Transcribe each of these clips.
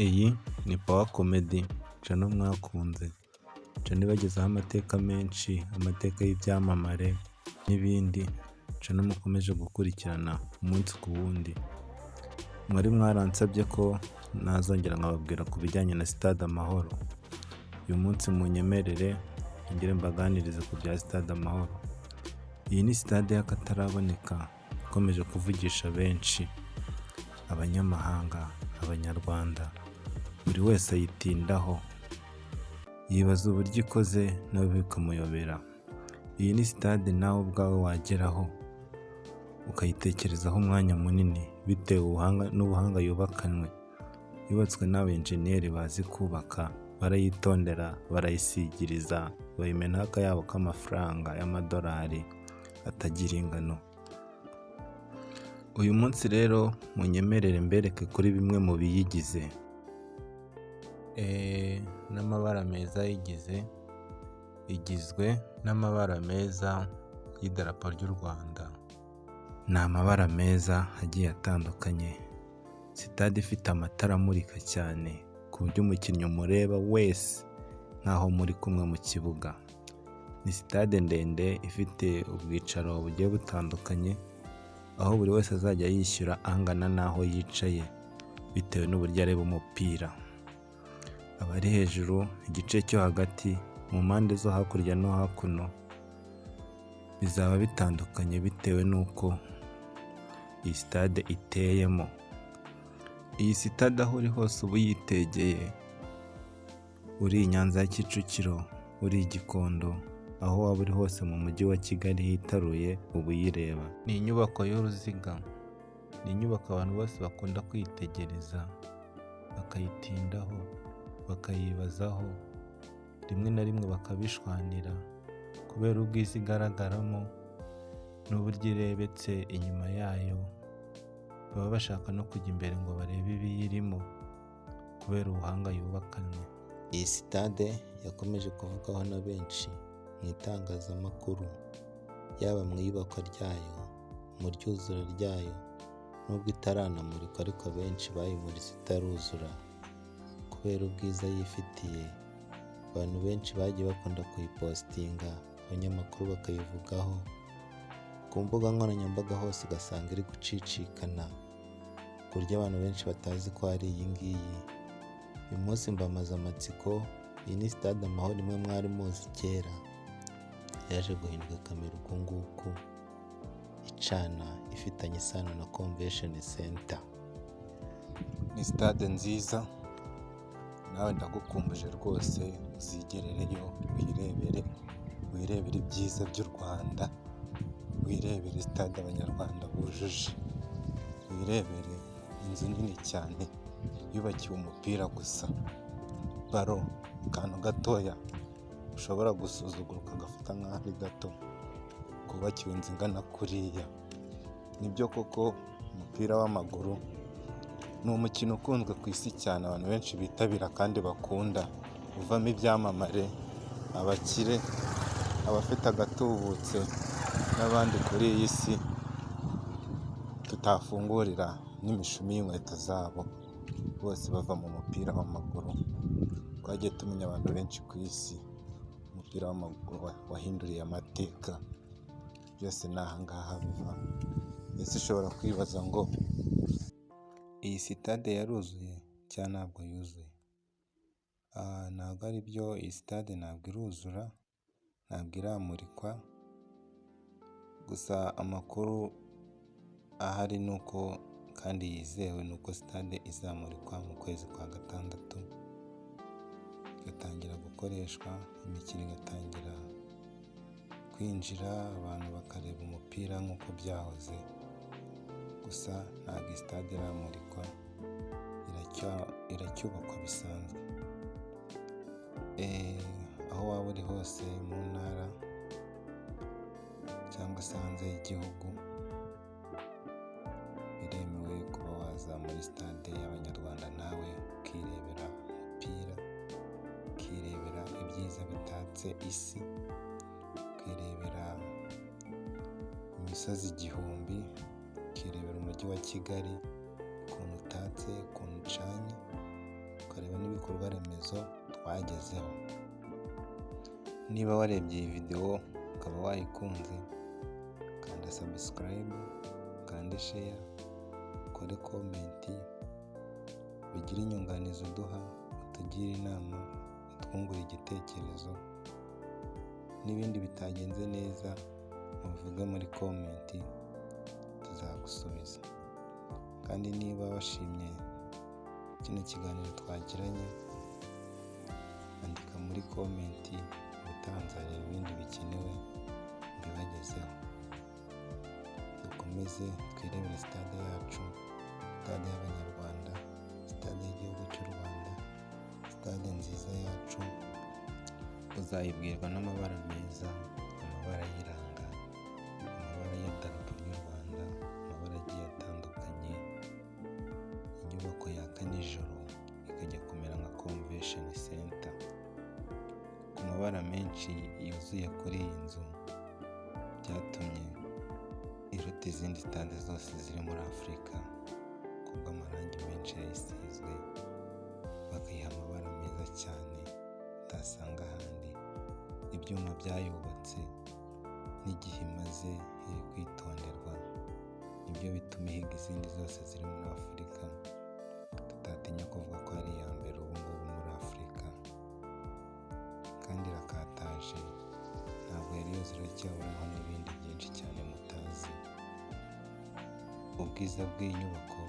Iyi ni Power Comedy channel mwakunze, channel ibagezaho amateka menshi, amateka y'ibyamamare n'ibindi, channel mukomeje gukurikirana umunsi ku wundi. Mwari mwaransabye ko nazongera nkababwira ku bijyanye na Stade Amahoro. Uyu munsi munyemerere ngire mbaganirize ku bya Stade Amahoro. Iyi ni stade y'akataraboneka ikomeje kuvugisha benshi, abanyamahanga, abanyarwanda, buri wese ayitindaho, yibaza uburyo ikoze nawe bikamuyobera. Iyi ni stade nawe ubwawe wageraho ukayitekerezaho umwanya munini bitewe n'ubuhanga yubakanwe. Yubatswe n'abenjeniyeri bazi kubaka, barayitondera, barayisigiriza, bayimenaho akayabo k'amafaranga y'amadolari atagira ingano. Uyu munsi rero munyemerere mbereke kuri bimwe mu biyigize. N'amabara meza yigize, igizwe n'amabara meza y'idarapo ry'u Rwanda. Ni amabara meza agiye atandukanye. Sitade ifite amatara amurika cyane ku buryo umukinnyi umureba wese nkaho muri kumwe mu kibuga. Ni sitade ndende ifite ubwicaro bugiye butandukanye, aho buri wese azajya yishyura angana n'aho yicaye bitewe n'uburyo areba umupira. Abari hejuru, igice cyo hagati, mu mpande zo hakurya no hakuno bizaba bitandukanye bitewe n'uko iyi stade iteyemo. Iyi sitade aho uri hose uba uyitegeye, uri i Nyanza ya Kicukiro, uri i Gikondo, aho waba uri hose mu mujyi wa Kigali hitaruye uba uyireba. Ni inyubako y'uruziga, ni inyubako abantu bose bakunda kwitegereza, bakayitindaho, bakayibazaho, rimwe na rimwe bakabishwanira kubera ubwiza igaragaramo n'uburyo irebetse inyuma yayo. Baba bashaka no kujya imbere ngo barebe ibiyirimo kubera ubuhanga yubakanwe. Iyi sitade yakomeje kuvugwaho na benshi mu itangazamakuru, yaba mu iyubakwa ryayo, mu ryuzura ryayo, nubwo itaranamurikwa ariko benshi bayimuritse itaruzura kubera ubwiza yifitiye. Abantu benshi bagiye bakunda kuyipostinga, abanyamakuru bakayivugaho, ku mbuga nkoranyambaga hose ugasanga iri gucicikana ku buryo abantu benshi batazi ko ari iyi ngiyi. Uyu munsi mbamaze amatsiko. Iyi ni Stade Amahoro imwe mwari muzi kera, yaje guhinduka kamera uku nguku, icana, ifitanye isano na Convention Center. Ni stade nziza, nawe ndagukumbuje rwose uzigerereyo wirebere ibyiza by'u Rwanda, wirebere stade abanyarwanda bujuje, wirebere inzu nini cyane yubakiwe umupira gusa, baro, akantu gatoya ushobora gusuzugura ukagafata nk'aho ari gato, kubakiwe inzu ingana kuriya. Nibyo koko umupira w'amaguru ni umukino ukunzwe ku isi cyane, abantu benshi bitabira kandi bakunda, uvamo ibyamamare, abakire, abafite agatubutse n'abandi kuri iyi si tutafungurira n'imishumi y'inkweto zabo, bose bava mu mupira w'amaguru. Twagiye tumenya abantu benshi ku isi, umupira w'amaguru wahinduriye amateka, byose ni aha ngaha biva. Ese ushobora kwibaza ngo iyi sitade yaruzuye cyangwa ntabwo yuzuye? Ntabwo ari byo, iyi sitade ntabwo iruzura, ntabwo iramurikwa, gusa amakuru ahari ni uko kandi yizewe ni uko sitade izamurikwa mu kwezi kwa gatandatu, igatangira gukoreshwa, imikino igatangira kwinjira, abantu bakareba umupira nk'uko byahoze. Gusa ntabwo iyi sitade iramurikwa, iracyubakwa bisanzwe. Aho waba uri hose mu ntara cyangwa se hanze y'igihugu, biremewe kuba waza muri stade y'abanyarwanda nawe ukirebera umupira, ukirebera ibyiza bitatse isi, ukirebera imisozi igihumbi, ukirebera umujyi wa Kigali ukuntu utatse, ukuntu ucanye, ibikorwa remezo twagezeho. Niba warebye iyi videwo ukaba wayikunze, kanda subscribe, kanda share, ukore comment, ugire inyunganizi uduha, utugire inama, utwungure igitekerezo, n'ibindi bitagenze neza ubivuge muri comment tuzagusubiza. Kandi niba washimye kino kiganiro twagiranye, andika muri comment, utanzanira ibindi bikenewe mbibagezeho. Dukomeze twirebere stade yacu, stade y'Abanyarwanda, stade y'igihugu cy'u Rwanda, stade nziza yacu. Uzayibwirwa n'amabara meza, amabara y'iranga, amabara y'idarapo ry'u Rwanda, amabara agiye atandukanye. Inyubako yaka nijoro ikajya kumera nka convention center. Ku mabara menshi yuzuye kuri iyi nzu byatumye iruta izindi stade zose ziri muri Afurika, kubw'amarangi menshi yayisizwe, bakayiha amabara meza cyane utasanga ahandi. Ibyuma byayubatse n'igihe imaze iri kwitonderwa nibyo bituma ihiga izindi zose ziri muri Afurika, tutatinya kuvuga ko ari iya mbere ubu ngubu muri Afurika. Kandi irakataje, ntabwo yari yuzuye, cyaburaho n'ibindi byinshi cyane mutazi. Ubwiza bw'inyubako,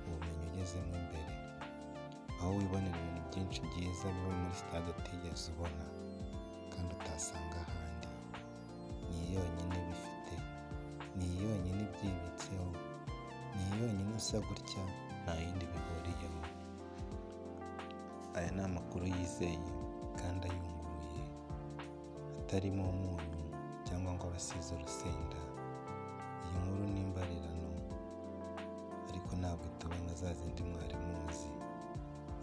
ubumenyi ugezemo imbere, aho wibonera ibintu byinshi byiza biba muri stade utigeze ubona kandi utasanga ahandi. Ni iyi yonyine bifite, ni iyi yonyine ibyibitseho, ni iyi yonyine isa gutya, nta yindi bihuriyeho. Aya ni amakuru yizeye kandi ayunguruye, atarimo umunyu cyangwa ngo abasize urusenda. Iyi nkuru ni imbarirano, ariko ntabwo tuba nka za zindi mwari muzi.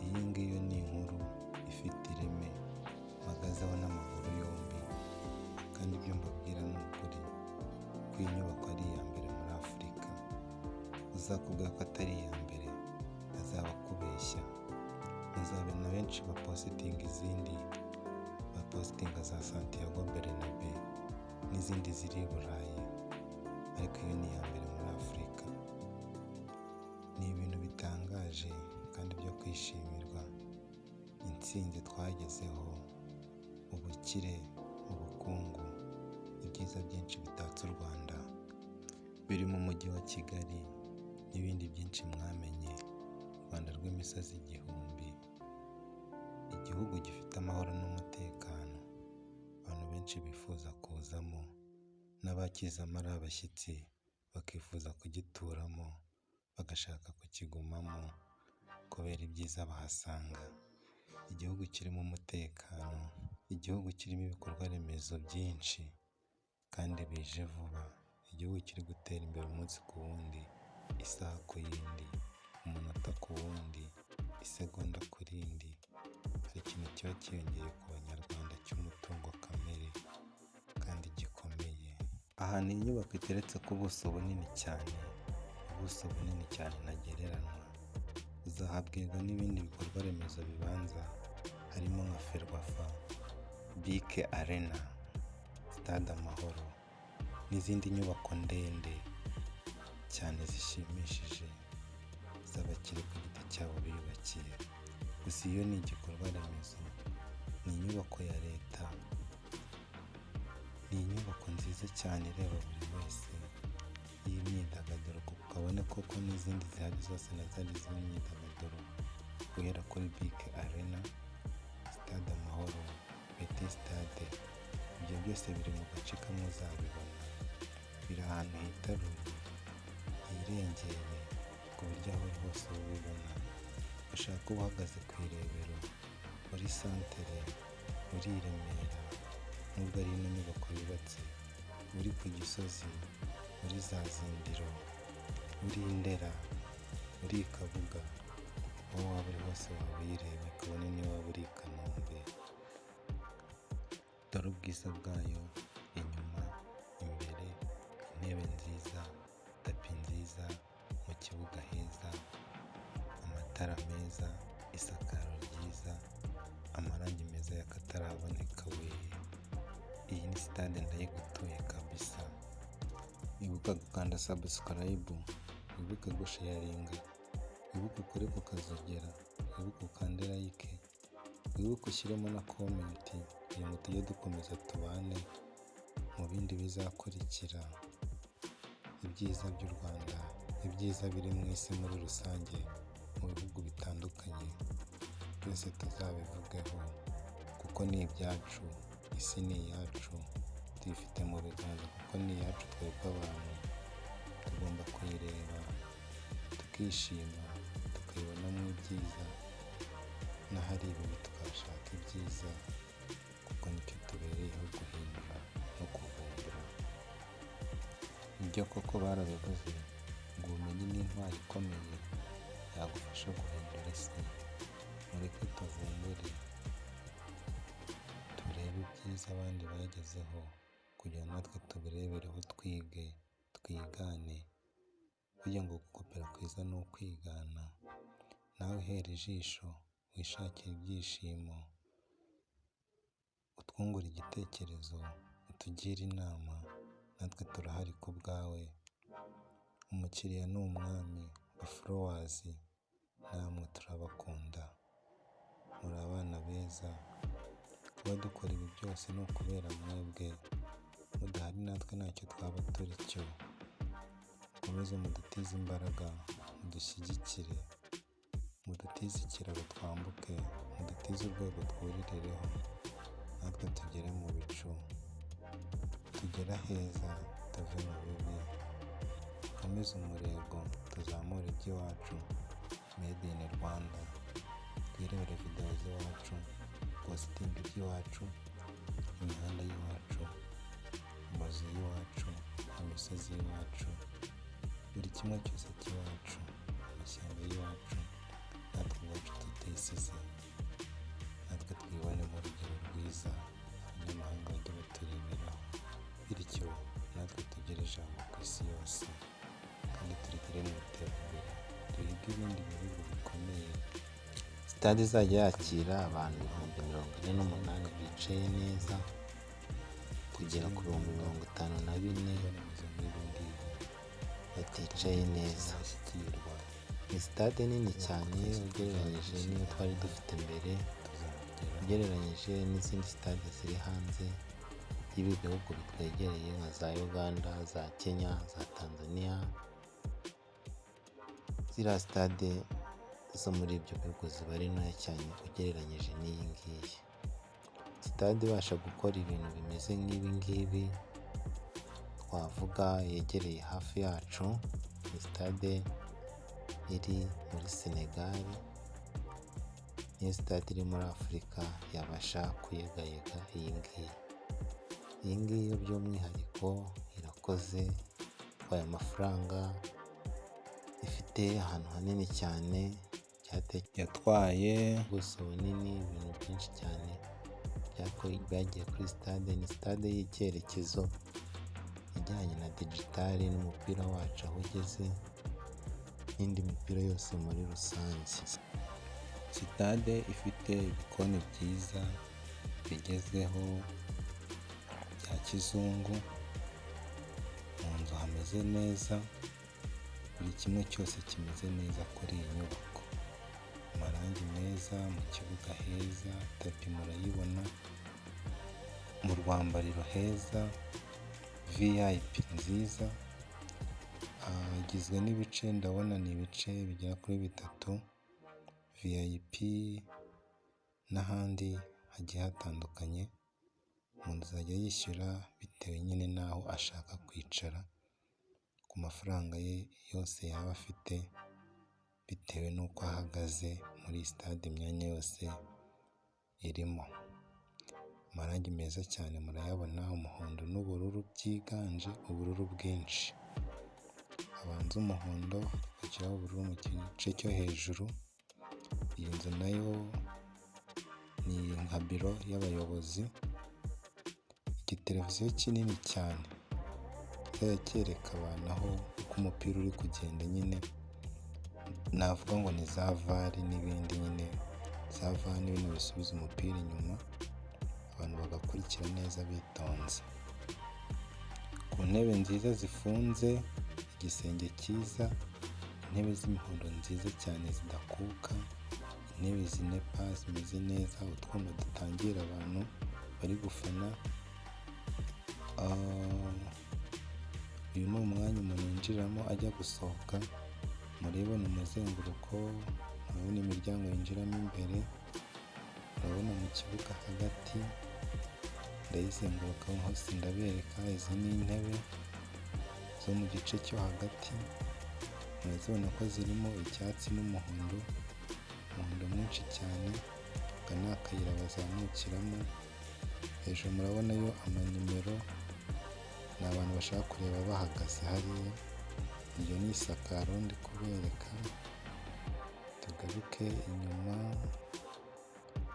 Iyi ngiyo ni inkuru ifite ireme, mpagazeho n'amaguru yombi, kandi ibyo mbabwira ni ukuri ko iyi nyubako ari iya mbere muri Afurika. Uzakubwira ko atari iya mbere azaba akubeshya. Muzabe na benshi bapositinga izindi, bapositinga za Santiago Bernabeu n'izindi ziri i Burayi, ariko iyo ni iya mbere muri Afurika. Ni ibintu bitangaje kandi byo kwishimirwa. Intsinzi twagezeho, ubukire, ubukungu, ibyiza byinshi bitatse u Rwanda biri mu mujyi wa Kigali, n'ibindi byinshi mwamenye. U Rwanda rw'imisozi igihumbi, igihugu gifite amahoro n'umutekano, abantu benshi bifuza kuzamo, n'abakizamo ari abashyitsi bakifuza kugituramo, bagashaka kukigumamo kubera ibyiza bahasanga. Igihugu kirimo umutekano, igihugu kirimo ibikorwa remezo byinshi kandi bije vuba. Igihugu kiri gutera imbere umunsi ku wundi, isaha ku yindi, umunota ku wundi, isegonda ku rindi. Hari ikintu kiba cyiyongeye ku Banyarwanda cy'umutungo kamere kandi gikomeye. Ahantu iyi nyubako iteretse ku buso bunini cyane, ubuso bunini cyane ntagereranywa. Uzahabwirwa n'ibindi bikorwa remezo bibanza, harimo nka Ferwafa, BK Arena, Stade Amahoro, n'izindi nyubako ndende cyane zishimishije z'abakire ku giti cyabo biyubakiye. Gusa iyo ni igikorwa remezo, ni inyubako ya leta, ni inyubako nziza cyane ireba buri wese, y'imyidagaduro, kuko ukabona koko n'izindi zihari zose na zari z'imyidagaduro, guhera kuri BK Arena, Stade Amahoro, Petit Stade. Ibyo byose biri mu gace kamwe uzabibona, biri ahantu hitaruye, hirengeye, ku buryo aho uri hose ubibona. Ushaka kuba uhagaze ku irebero, muri santere, uri i Remera, nubwo ari ino nyubako yubatse, uri ku Gisozi, muri za Zindiro, uri i Ndera, uri i Kabuga, aho waba uri hose waba uyireba, kabone niyo waba uri i Kanombe. Dore ubwiza bwayo, inyuma, imbere, intebe nziza, tapi nziza, mu kibuga heza, amatara meza, isakaro ryiza, amarangi meza y'akataraboneka we! Iyi ni sitade ndayigutuye kabisa. Ibuka gukanda subscribe, wibuke gusharinga, wibuke ukore kukazogera, wibuke ukande like, wibuke ushyiremo na comment kugira ngo tujye dukomeza tubane mu bindi bizakurikira. Ibyiza by'u Rwanda, ibyiza biri mu isi muri rusange, mu bihugu bitandukanye, byose tuzabivugeho kuko ni ibyacu, isi ni iyacu, tuyifite mu biganza kuko ni iyacu twebwe abantu. Tugomba kuyireba tukishima, tukayibonamo ibyiza, n'ahari ibibi tukashaka ibyiza kuko nicyo tubereyeho guhindura no kuvumbura. Ibyo koko barabivuze ngo ubumenyi ni intwari ikomeye yagufasha guhindura isi. Mureke tuvumbure, turebe ibyiza abandi bagezeho kugira ngo natwe tubirebereho, twige, twigane. Burya ngo gukopera kwiza ni ukwigana. Nawe hera ijisho, wishakire ibyishimo, utwungure igitekerezo, utugire inama, natwe turahari ku bwawe. Umukiriya ni umwami wa Flowers, namwe turabakunda, muri abana beza. Kuba dukora ibi byose ni ukubera mwebwe, mudahari natwe ntacyo twaba turi cyo. Mukomeze mudutize imbaraga, mudushyigikire, mudutize ikiraro twambuke, mudutize urwego twurireho, natwe tugere mu bicu, tugere aheza, tuve mu bibi. Dukomeze umurego, tuzamure iby'iwacu, made in Rwanda. Twirebere videwo z'iwacu, positingi iby'iwacu, imihanda y'iwacu, amazu y'iwacu, imisozi y'iwacu, buri kimwe cyose cy'iwacu, amashyamba y'iwacu, natwe ubwacu tutisize, natwe twibonemo urugero rwiza abanyamahanga bajye batureberaho, bityo natwe tugire ijambo ku isi yose kandi turigire mu iterambere, duhige ibindi bihugu bikomeye. Sitade izajya yakira abantu 48,000 bicaye neza, kugera ku 54,000 baticaye neza. Ni sitade nini cyane ugereranyije n'iyo twari dufite mbere, ugereranyije n'izindi sitade ziri hanze y'ibi bihugu bitwegereye nka za Uganda, za Kenya, za Tanzania. Ziriya sitade zo muri ibyo bihugu ziba ari ntoya cyane ugereranyije n'iyi ngiyi. Sitade ibasha gukora ibintu bimeze nk'ibi ngibi twavuga yegereye hafi yacu, ni sitade iri muri Senegal, niyo sitade iri muri Afurika yabasha kuyegayega iyi ngiyi. Iyi ngiyi yo by'umwihariko irakoze, itwaye amafaranga, ifite ahantu hanini cyane, yatwaye ubuso bunini, ibintu byinshi cyane byagiye kuri sitade. Ni sitade y'icyerekezo ijyanye na digitali n'umupira wacu aho ugeze, n'indi mipira yose muri rusange. Sitade ifite ibikoni byiza bigezweho bya kizungu, mu nzu hameze neza, buri kimwe cyose kimeze neza kuri iyi nyubako. Amarangi meza, mu kibuga heza, tapi murayibona, mu rwambariro heza, VIP nziza. Igizwe n'ibice, ndabona ni ibice bigera kuri 3, VIP n'ahandi hagiye hatandukanye. Umuntu azajya yishyura bitewe nyine n'aho ashaka kwicara, ku mafaranga ye yose yaba afite, bitewe n'uko ahagaze muri sitade. Imyanya yose irimo amarangi meza cyane, murayabona, umuhondo n'ubururu byiganje, ubururu bwinshi. Habanza umuhondo hagakurikiraho ubururu mu gice cyo hejuru. Iyi nzu nayo ni nka biro y'abayobozi. Igiteleviziyo kinini cyane kizajya cyereka abantu aho uko umupira uri kugenda, nyine navuga ngo ni za VAR n'ibindi nyine za vani bino bisubiza umupira inyuma, abantu bagakurikira neza bitonze. Ku ntebe nziza zifunze, igisenge cyiza, intebe z'imihondo nziza cyane zidakuka, intebe zinepa zimeze neza, utwuma dutangira abantu bari gufana. Uyu ni umwanya umuntu yinjiramo ajya gusohoka, murabona umuzenguruko, murabona imiryango yinjiramo imbere, murabona mu kibuga hagati, ndayizenguruka hose ndabereka. Izi ni intebe zo mu gice cyo hagati, murazibona ko zirimo icyatsi n'umuhondo, umuhondo mwinshi cyane. Aka ni akayira bazamukiramo, hejuru murabonayo amanimero, ni abantu bashaka kureba bahagaze hariya. Iryo ni isakaro ndi kubereka. Tugaruke inyuma,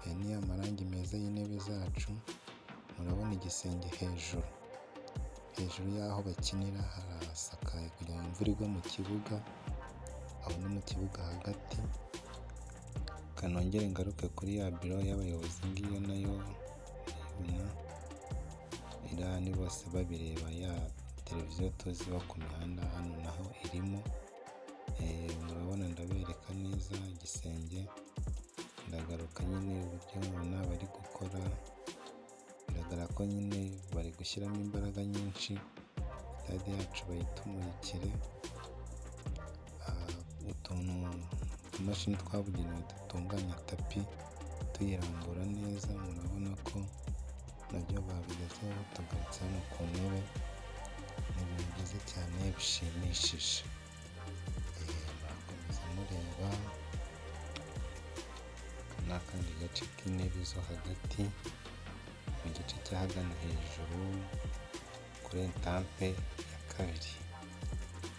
aya ni amarangi meza y'intebe zacu. Murabona igisenge hejuru y'aho bakinira harasakaye kugira ngo imvura igwa mu kibuga, aho no mu kibuga hagati. Kanongere ngaruke kuri ya biro y'abayobozi, ngiyo nayo urayibona, iriya ni bose babireba, ya televiziyo tuzi iba ku mihanda, hano naho irimo. Murabona ndabereka neza igisenge, ndagaruka nyine uburyo ubona bari gukora, biragaragara ko nyine bari gushyiramo imbaraga nyinshi, stade yacu bayitumurikire. Utumashini twabugenewe dutunganya tapi tuyirambura neza, murabona ko nabyo babigezeho. Tugarutse hano ku ntebe, ni ibintu byiza cyane bishimishije. Murakomeza mureba, aka ni akandi gace k'intebe zo hagati, mu gice cy'ahagana hejuru kuri etampe ya kabiri.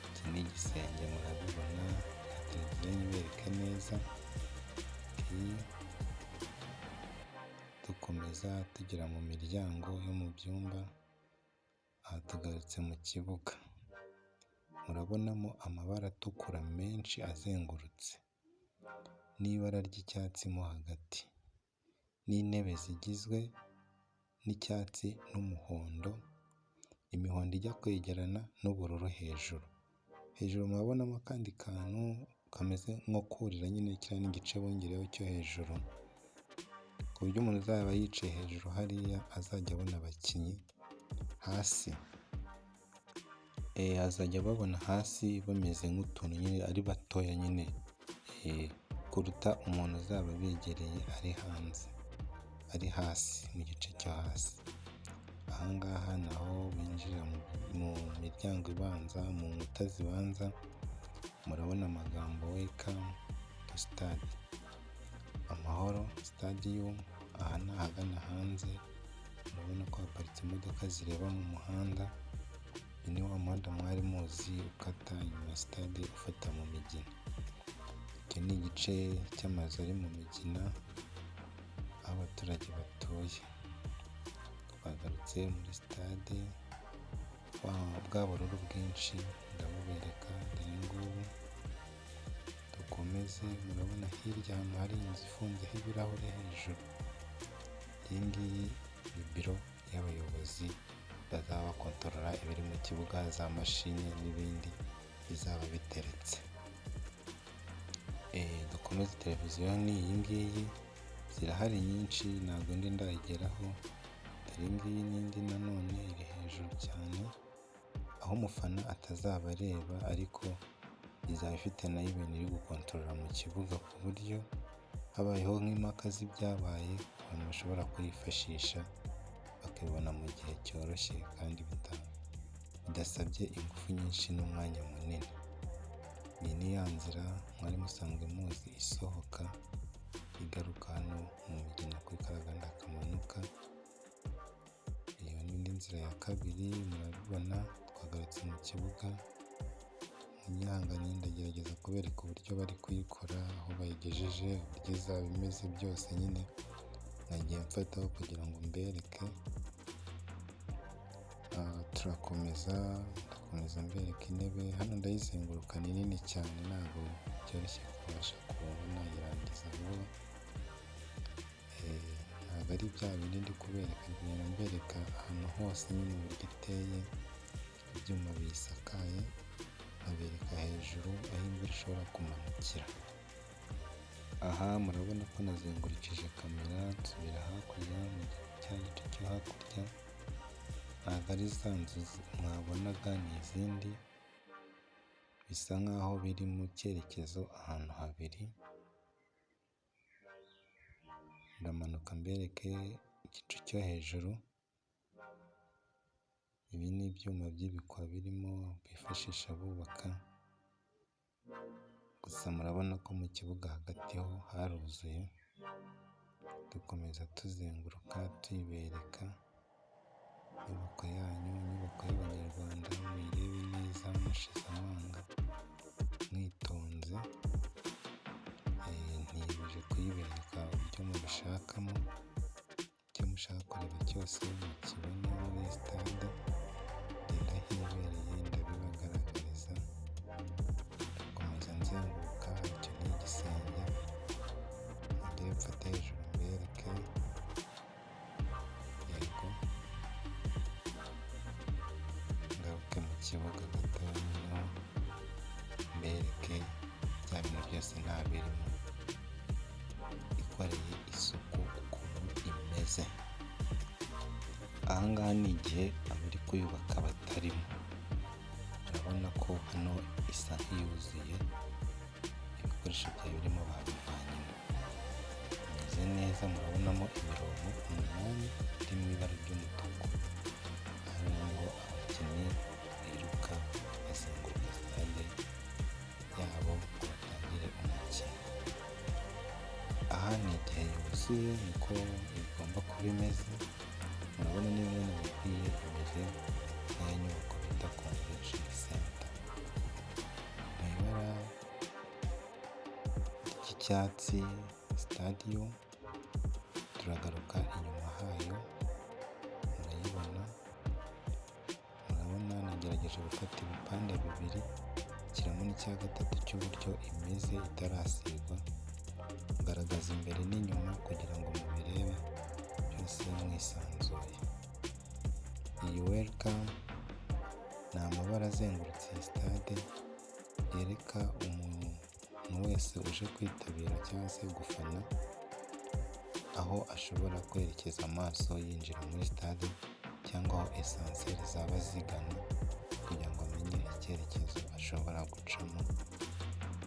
Iki ni igisenge murabibona, televiziyo nyibereke neza. Dukomeza tugera mu miryango yo mu byumba, aha tugarutse mu kibuga, murabonamo amabara atukura menshi azengurutse, n'ibara ry'icyatsi mo hagati, n'intebe zigizwe n'icyatsi n'umuhondo, imihondo ijya kwegerana n'ubururu hejuru. Hejuru murabonamo akandi kantu kameze nko kurira, nyine kiriya ni igice bongereho cyo hejuru, ku buryo umuntu uzaba yicaye hejuru hariya azajya abona abakinnyi hasi. Azajya babona hasi bameze nk'utuntu nyine ari batoya nyine, kuruta umuntu uzaba begereye ari hanze, ari hasi mu gice cyo hasi. Ahangaha naho binjira mu miryango ibanza, mu nkuta zibanza, murabona amagambo welcome to stade, amahoro stadium. Aha ni ahagana hanze, murabona ko haparitse imodoka zireba mu muhanda. Uyu ni wa muhanda mwari muzi ukata inyuma ya stade ufata mu Migina. Iki ni igice cy'amazu ari mu Migina aho abaturage batuye. Twagarutse muri stade, bwa bururu bwinshi ndabubereka, dore ngubu. Dukomeze, murabona hirya ahantu hari inzu ifunzeho ibirahure hejuru. Iyi ngiyi ni biro y'abayobozi bazaba bakontorora ibiri mu kibuga, za mashini n'ibindi bizaba biteretse. Dukomeze, televiziyo ni iyi ngiyi, zirahari nyinshi, ntabwo ndi ndayigeraho. Dore iyi ngiyi n'indi nanone iri hejuru cyane, aho umufana atazaba areba, ariko izaba ifite nayo ibintu iri gukontorora mu kibuga, ku buryo habayeho nk'impaka z'ibyabaye, abantu bashobora kuyifashisha bakabibona mu gihe cyoroshye kandi bidasabye ingufu nyinshi n'umwanya munini. Iyi ni ya nzira mwari musanzwe muzi isohoka igaruka hano mu Migina kuri Karaganda kamanuka. Iyo ni indi nzira ya kabiri, murabibona. Twagarutse mu kibuga, munyihanganire ndagerageza kubereka uburyo bari kuyikora, aho bayigejeje, uburyo izaba imeze byose nyine nagiye mfataho kugira ngo mbereke. Turakomeza, ndakomeza mbereka intebe. Hano ndayizenguruka, ni nini cyane, ntabwo byoroshye kubasha kubona, yirangiza vuba. ntabwo ari bya bindi ndi kubereka, ngenda mbereka ahantu hose nyine uburyo iteye, ibyuma biyisakaye, nkabereka hejuru aho imvura ishobora kumanukira. Aha murabona ko nazengurukije kamera nsubira hakurya mu cya gice cyo hakurya, ntabwo ari za nzu mwabonaga, ni izindi bisa nkaho biri mu cyerekezo ahantu habiri. Ndamanuka mbereke igice cyo hejuru, ibi ni ibyuma by'ibikwa birimo bifashisha bubaka, gusa murabona ko mu kibuga hagati ho haruzuye. Dukomeza tuzenguruka tuyibereka inyubako yanyu, inyubako y'Abanyarwanda, muyirebe neza mushize amanga mwitonze. Ntiyemeje kuyibereka uburyo mubishakamo, icyo mushaka kureba cyose mukibone muri sitade. Ngenda hibereye ndabibagaragariza, ndakomeza nzenguruka. Icyo ni igisenge, nongere mfate hejuru mbereke. Yego, ngaruke mu kibuga gatoya noneho mbereke bya bintu byose nta birimo, ikoreye isuku ukuntu imeze. Ahangaha ni igihe abari kuyubaka batarimo, urabona ko hano isa nk'iyuzuye, ibikoresho byayo birimo babivanyemo, bimeze neza. Murabonamo imirongo 8 iri mu ibara ry'umutuku, aha niho abakinnyi biruka bazenguruka sitade yabo ngo batangire umukino. Aha ni igihe yuzuye, niko bigomba kuba imeze. Murabona niyo mwene mubwiye imeze nk'iya nyubako bita Convention Center, mu ibara ry'icyatsi stadium. Turagaruka inyuma hayo, murayibona. Murabona nagerageje gufata ibipande bibiri, nshyiramo n'icya gatatu cy'uburyo imeze itarasigwa, kugaragaza imbere n'inyuma kugira ngo mubirebe byose mwisanzuye. Iyi welcome ni amabara azengurutse iyi stade, yereka umuntu wese uje kwitabira cyangwa se gufana aho ashobora kwerekeza amaso yinjira muri stade, cyangwa aho esanseri zaba zigana, kugira ngo amenye icyerekezo ashobora gucamo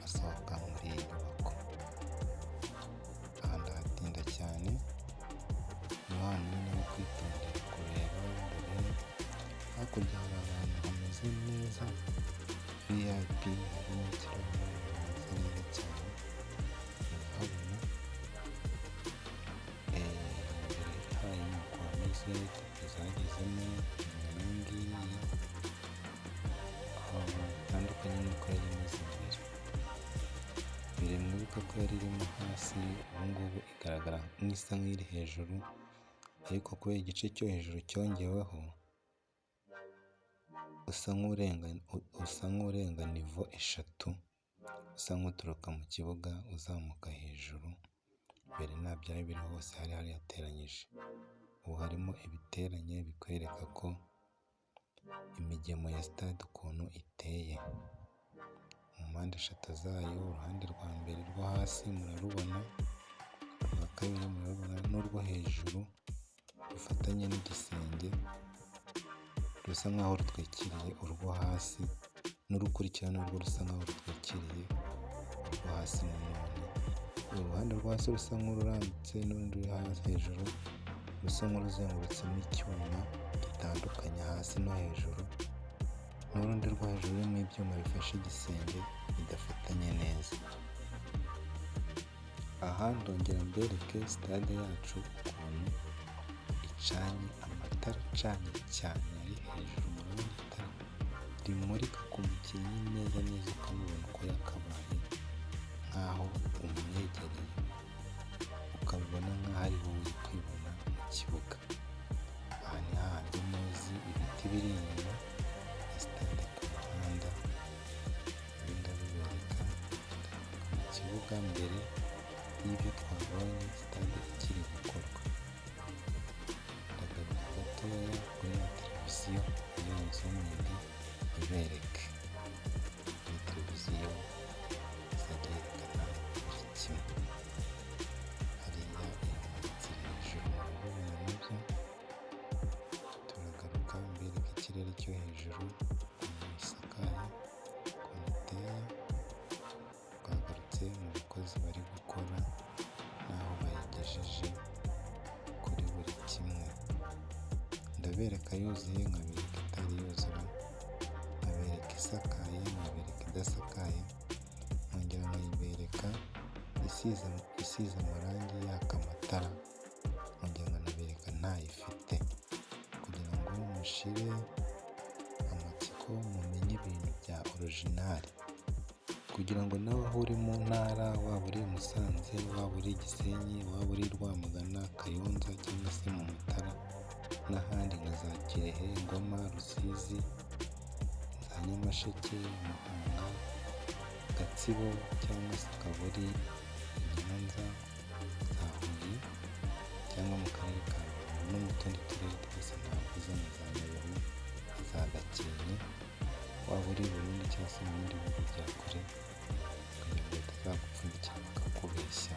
asohoka muri iyi nyubako. Aha ndahatinda cyane, ni hano nyine ho kwitondera kureba. Dore hakurya hari ahantu hameze neza VIP, harimo ikirahure, hameze neza cyane, murahabona. Imbere hayo nuko hameze, tapi zagezemo amarangi bitandukanye n'uko yari imeze imbere. Mbere mwibuka ko yari irimo hasi, ubu ngubu igaragara nk'isa nk'iri hejuru, ariko kubera igice cyo hejuru cyongeweho, usa nk'urenga nivo 3, usa nk'uturuka mu kibuga uzamuka hejuru. Mbere nta byari biri hose, hari hateranyije. Ubu harimo ibiteranye bikwereka ko imigemo ya stade ukuntu iteye. Mu mpande 3 zayo, uruhande rwa mbere rwo hasi murarubona, urwa kabiri murarubona, n'urwo hejuru rufatanye n'igisenge rusa nkaho rutwikiriye urwo hasi, n'urukurikira narwo rusa nkaho rutwikiriye urwo hasi. Nanone uruhande rwo hasi rusa nk'ururambitse, n'urundi ruri hasi hejuru rusa nk'uruzengurutsemo icyuma gitandukanye hasi no hejuru, n'urundi rwo hejuru rurimo ibyuma bifashe igisenge bidafatanye neza. Aha ndongera mbereke stade yacu ukuntu icanye, amatara acanye cyane ari hejuru. Murabona itara rimurika ku mukinnyi neza neza, ukamubona uko yakabaye, nkaho umwegereye, ukabibona nkaho ari wowe uri kwibona mu kibuga. Aha ni hahandi muzi ibiti biri inyuma ya stade ku muhanda, ibi ndabibereka mu kibuga mbere y'ibyo twabonye stade ikiri gukorwa. ngejeje kuri buri kimwe. Ndabereka yuzuye, nkabereka itari yuzura, nkabereka isakaye, nkabereka idasakaye, nkongera nkayibereka isize amarangi yaka amatara, nkongera nkanabereka ntayifite, kugira ngo mushire amatsiko mumenye ibintu bya orojinali, kugira ngo nawe aho uri mu ntara, waba uri i Musanze, waba uri i Gisenyi, waba uri i Rwamagana, Kayonza cyangwa se mu Mutara n'ahandi nka za Kirehe, Ngoma, Rusizi, za Nyamasheke, Muhanga, Gatsibo cyangwa se ukaba uri i Nyanza, za Huye cyangwa mu karere ka Rubavu no mu tundi turere twose ntavuze, na za Nyabihu, za Gakenke, waba uri i Burundi cyangwa se mu bindi bihugu bya kure, kugira ngo batazagupfunyikira bakakubeshya,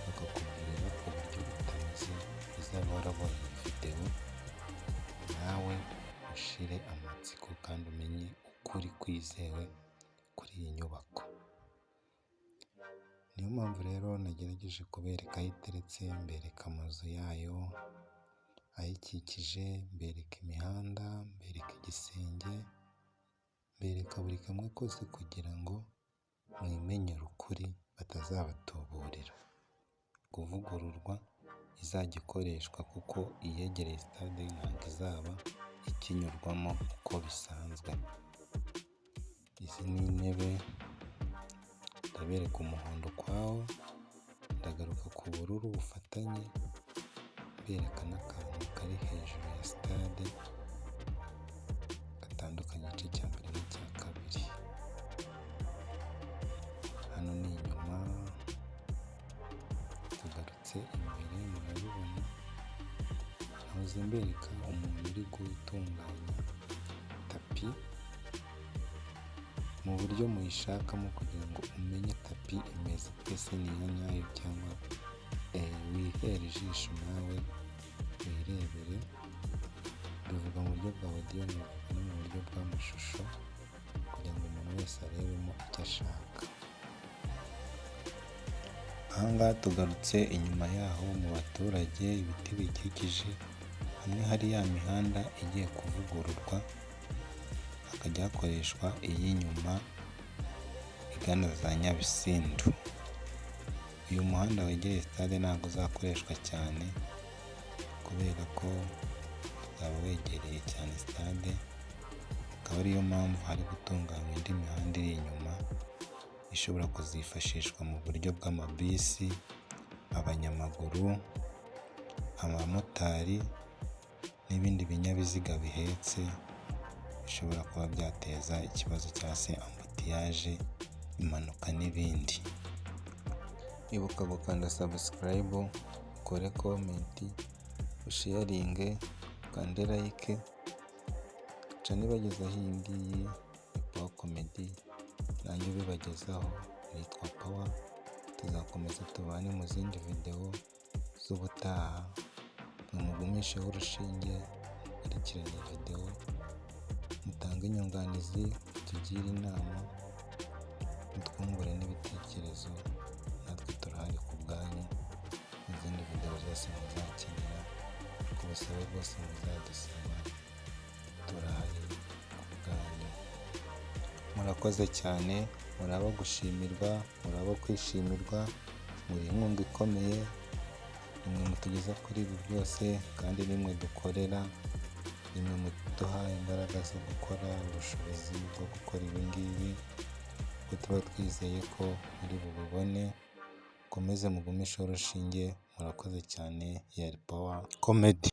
bakakubwira uburyo utameze, uzaba warabonye videwo nawe ushire amatsiko kandi umenye ukuri kwizewe kuri iyi nyubako. Niyo mpamvu rero nagerageje kubereka aho iteretse, mbereka amazu yayo ayikikije, mbereka imihanda, mbereka igisenge, mbereka buri kamwe kose kugira ngo mwimenyere ukuri batazabatuburira. Kuvugururwa izajya ikoreshwa kuko iyegereye sitade ntabwo izaba ikinyurwamo uko bisanzwe. Izi ni intebe, ndabereka umuhondo ukwawo, ndagaruka ku bururu bufatanye, mbereka n'akantu kari hejuru ya sitade gatandukanye igice cya mbere n'icya kabiri. Hano ni inyuma, tugarutse imbere murabibona, nahoze mbereka umuntu uri gutunganya tapi mu buryo muyishakamo, kugira ngo umenye tapi imeze ese ni iya nyayo cyangwa wihere ijisho nawe wirebere. Bivuga mu buryo bwa audio, bivuga no mu buryo bw'amashusho, kugira ngo umuntu wese arebemo icyo ashaka. Aha ngaha tugarutse inyuma yaho mu baturage, ibiti bikikije, hamwe hari ya mihanda igiye kuvugururwa, hakajya hakoreshwa iy'inyuma igana za Nyabisindu. Uyu muhanda wegereye sitade ntabwo uzakoreshwa cyane kubera ko uzaba wegereye cyane sitade, akaba ariyo mpamvu hari gutunganywa indi mihanda iri inyuma ishobora kuzifashishwa mu buryo bw'amabisi, abanyamaguru, abamotari n'ibindi binyabiziga bihetse bishobora kuba byateza ikibazo cyangwa se ambutiyaje, impanuka n'ibindi. Ibuka gukanda subscribe, ukore comment, usharinge, ukande like, ca nibagezaho iyi ngiyi ni Power Comedy, nanjye ubibagezaho nitwa Power. Tuzakomeza tubane mu zindi videwo z'ubutaha, mugumisheho urushinge, mukurikirane videwo, mutange inyunganizi, mutugire inama, mutwungure n'ibitekerezo, natwe turahari ku bwanyu mu zindi videwo zose muzakenera, ku busabe bwose muzadusaba, turahari ku bwanyu. Murakoze cyane, muri abo gushimirwa, muri abo kwishimirwa, muri inkunga ikomeye, nimwe mutugeza kuri ibi byose, kandi nimwe dukorera, nimwe muduha imbaraga zo gukora, ubushobozi bwo gukora ibi ngibi, kuko tuba twizeye ko muri bubibone. Mukomeze mugumishe urushinge, murakoze cyane. Yari Power Comedy.